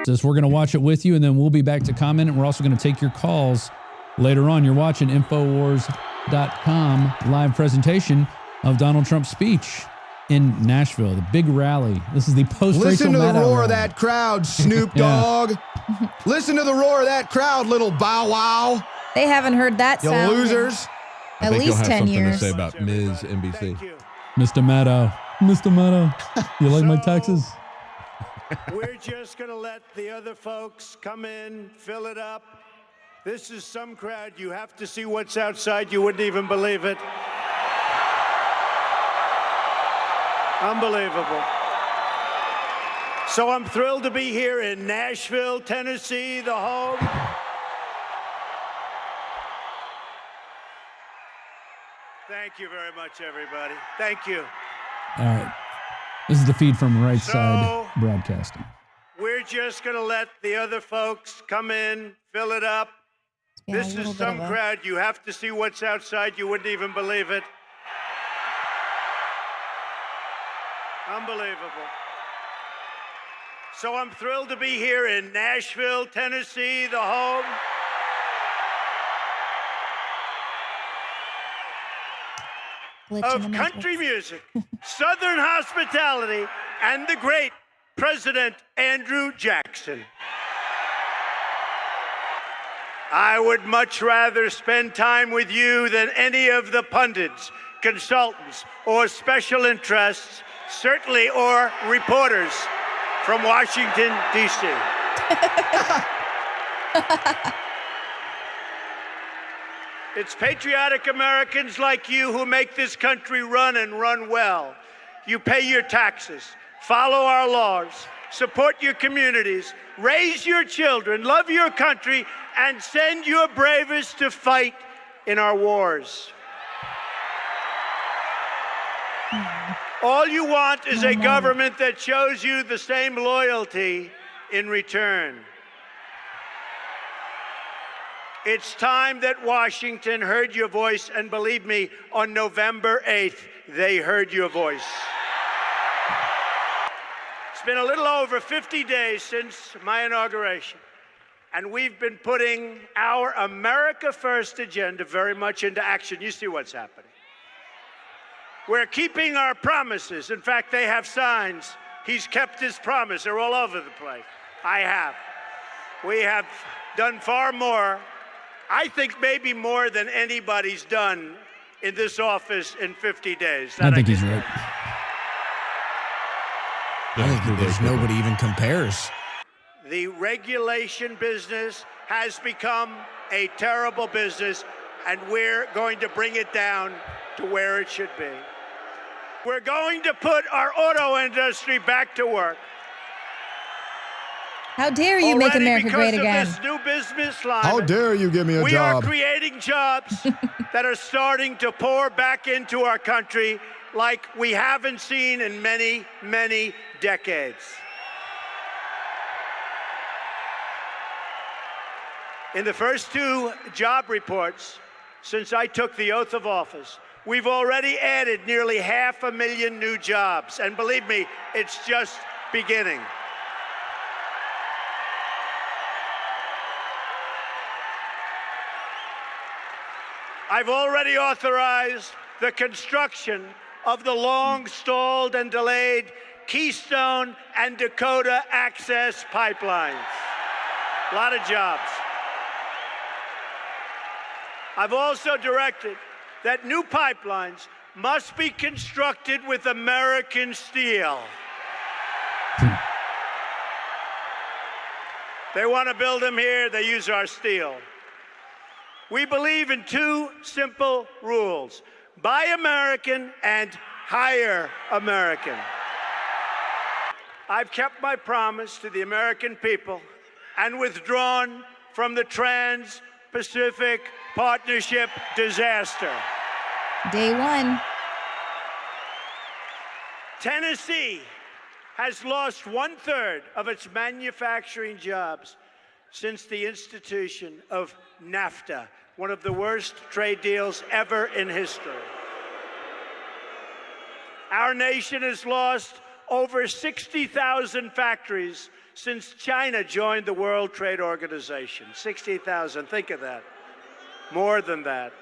We're going to watch it with you, and then we'll be back to comment, and we're also going to take your calls later on. You're watching Infowars.com live presentation of Donald Trump's speech in Nashville, the big rally. This is the post-Rachel Listen to the Maddow roar rally. of that crowd, Snoop Dogg. Listen to the roar of that crowd, little Bow Wow. They haven't heard that You sound. losers. At least 10 years. I think you'll have something to say about Ms. NBC. Mr. Maddow. Mr. Maddow, you like my taxes? We're just going to let the other folks come in, fill it up. This is some crowd. You have to see what's outside. You wouldn't even believe it. Unbelievable. So I'm thrilled to be here in Nashville, Tennessee, the home. Thank you very much, everybody. Thank you. All right. This is the feed from Right Side Broadcasting. We're just going to let the other folks come in, fill it up. This is some crowd. You have to see what's outside. You wouldn't even believe it. Unbelievable. So I'm thrilled to be here in Nashville, Tennessee, the home. Of country music, Southern hospitality, and the great President Andrew Jackson. I would much rather spend time with you than any of the pundits, consultants, or special interests, certainly or reporters from Washington, D.C. It's patriotic Americans like you who make this country run and run well. You pay your taxes, follow our laws, support your communities, raise your children, love your country, and send your bravest to fight in our wars. All you want is a government that shows you the same loyalty in return. It's time that Washington heard your voice, and believe me, on November 8th, they heard your voice. It's been a little over 50 days since my inauguration, and we've been putting our America First agenda very much into action. You see what's happening. We're keeping our promises. In fact, they have signs. He's kept his promise. They're all over the place. I have. We have done far more. I think maybe more than anybody's done in this office in 50 days. I think he's right. I think there's nobody even compares. The regulation business has become a terrible business, and we're going to bring it down to where it should be. We're going to put our auto industry back to work. How dare you make America great again? This new business climate, How dare you give me a we job? are creating jobs that are starting to pour back into our country like we haven't seen in many, many decades. In the first two job reports since I took the oath of office, we've already added nearly 500,000 new jobs. And believe me, it's just beginning. I've already authorized the construction of the long-stalled and delayed Keystone and Dakota Access pipelines. A lot of jobs. I've also directed that new pipelines must be constructed with American steel. They want to build them here, they use our steel. We believe in two simple rules: buy American and hire American. I've kept my promise to the American people and withdrawn from the Trans-Pacific Partnership disaster. Day one. Tennessee has lost 1/3 of its manufacturing jobs since the institution of NAFTA, one of the worst trade deals ever in history. Our nation has lost over 60,000 factories since China joined the World Trade Organization. 60,000, think of that. More than that.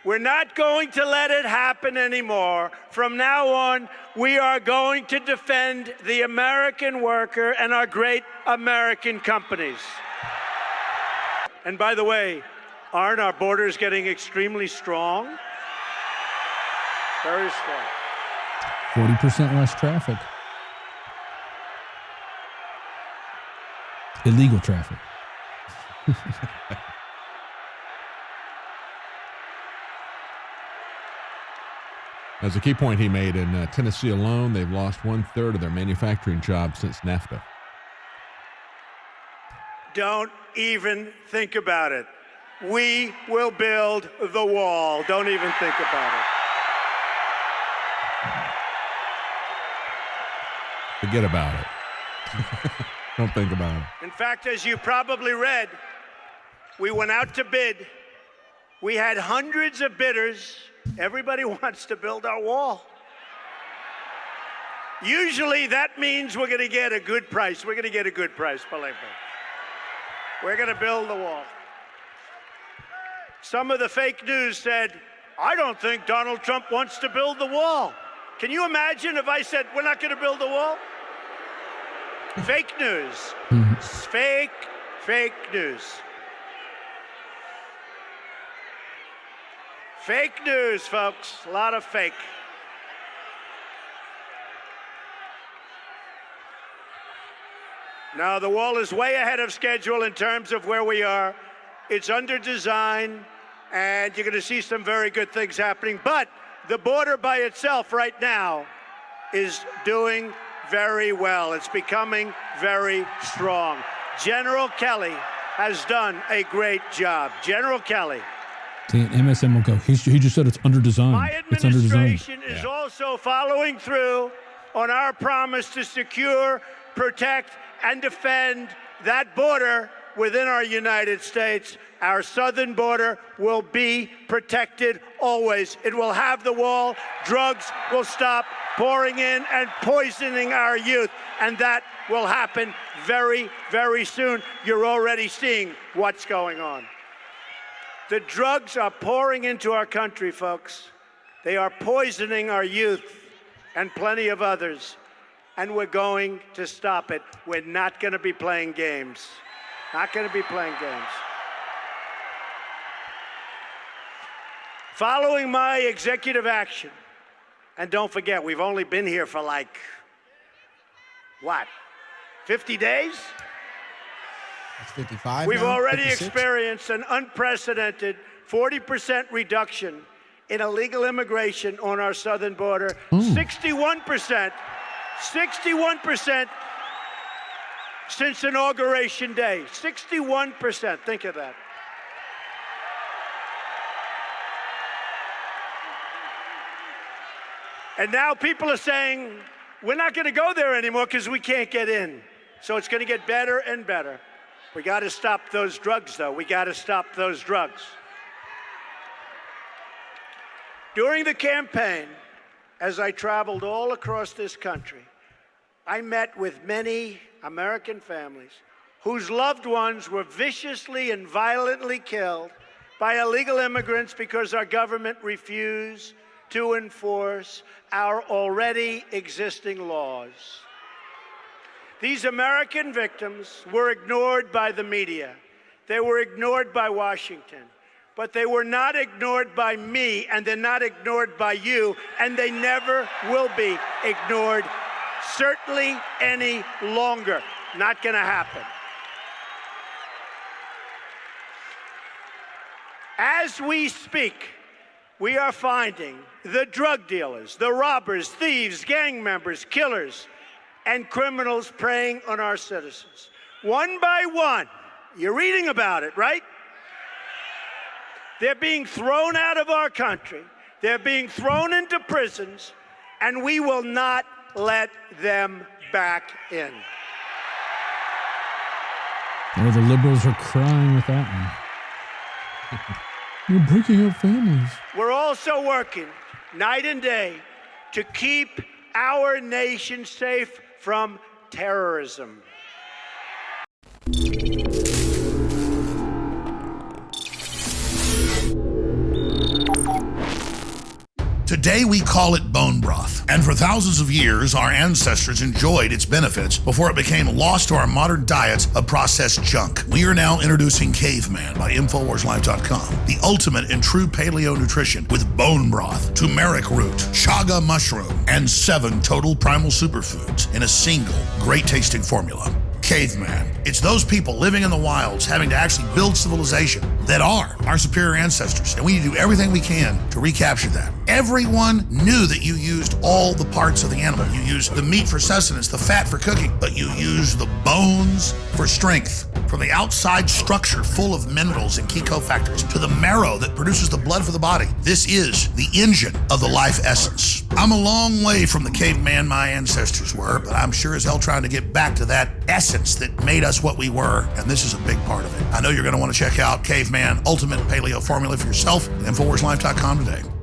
We're not going to let it happen anymore. From now on, we are going to defend the American worker and our great American companies. And by the way, aren't our borders getting extremely strong? Very strong. 40% less traffic. Illegal traffic. As a key point he made, in Tennessee alone, they've lost 1/3 of their manufacturing jobs since NAFTA. Don't even think about it. We will build the wall. Don't even think about it. Forget about it. Don't think about it. In fact, as you probably read, we went out to bid. We had hundreds of bidders. Everybody wants to build our wall. Usually that means we're going to get a good price. We're going to get a good price, believe me. We're going to build the wall. Some of the fake news said, I don't think Donald Trump wants to build the wall. Can you imagine if I said, we're not going to build the wall? Fake news. Fake news. Fake news, folks. A lot of fake. Now, the wall is way ahead of schedule in terms of where we are. It's under design, and you're going to see some very good things happening. But the border by itself right now is doing very well. It's becoming very strong. General Kelly has done a great job. General Kelly. See, MSN will go, he just said it's under design. My It's under design. administration is also following through on our promise to secure, protect, and defend that border within our United States. Our southern border will be protected always. It will have the wall. Drugs will stop pouring in and poisoning our youth. And that will happen very, very soon. You're already seeing what's going on. The drugs are pouring into our country, folks. They are poisoning our youth and plenty of others. And we're going to stop it. We're not going to be playing games. Not going to be playing games. Following my executive action, and don't forget, we've only been here for like, what, 50 days? That's 55. We've now? already 56? experienced an unprecedented 40% reduction in illegal immigration on our southern border. 61% since Inauguration Day. 61%. Think of that. And now people are saying, we're not going to go there anymore because we can't get in. So it's going to get better and better. We got to stop those drugs, though. We got to stop those drugs. During the campaign, as I traveled all across this country, I met with many American families whose loved ones were viciously and violently killed by illegal immigrants because our government refused to enforce our already existing laws. These American victims were ignored by the media. They were ignored by Washington. But they were not ignored by me, and they're not ignored by you, and they never will be ignored, certainly any longer. Not going to happen. As we speak, we are finding the drug dealers, the robbers, thieves, gang members, killers, and criminals preying on our citizens. One by one, you're reading about it, right? They're being thrown out of our country. They're being thrown into prisons, and we will not let them back in. Oh, the liberals are crying with that one. You're breaking up families. We're also working night and day to keep our nation safe from terrorism. Today we call it bone broth. And for thousands of years, our ancestors enjoyed its benefits before it became lost to our modern diets of processed junk. We are now introducing Caveman by InfoWarsLife.com, the ultimate in true paleo nutrition with bone broth, turmeric root, chaga mushroom, and 7 total primal superfoods in a single great tasting formula. Caveman. It's those people living in the wilds having to actually build civilization that are our superior ancestors. And we need to do everything we can to recapture that. Everyone knew that you used all the parts of the animal. You used the meat for sustenance, the fat for cooking, but you used the bones for strength. From the outside structure full of minerals and key cofactors to the marrow that produces the blood for the body. This is the engine of the life essence. I'm a long way from the caveman my ancestors were, but I'm sure as hell trying to get back to that essence that made us what we were, and this is a big part of it. I know you're going to want to check out Caveman Ultimate Paleo Formula for yourself at InfoWarsLife.com today.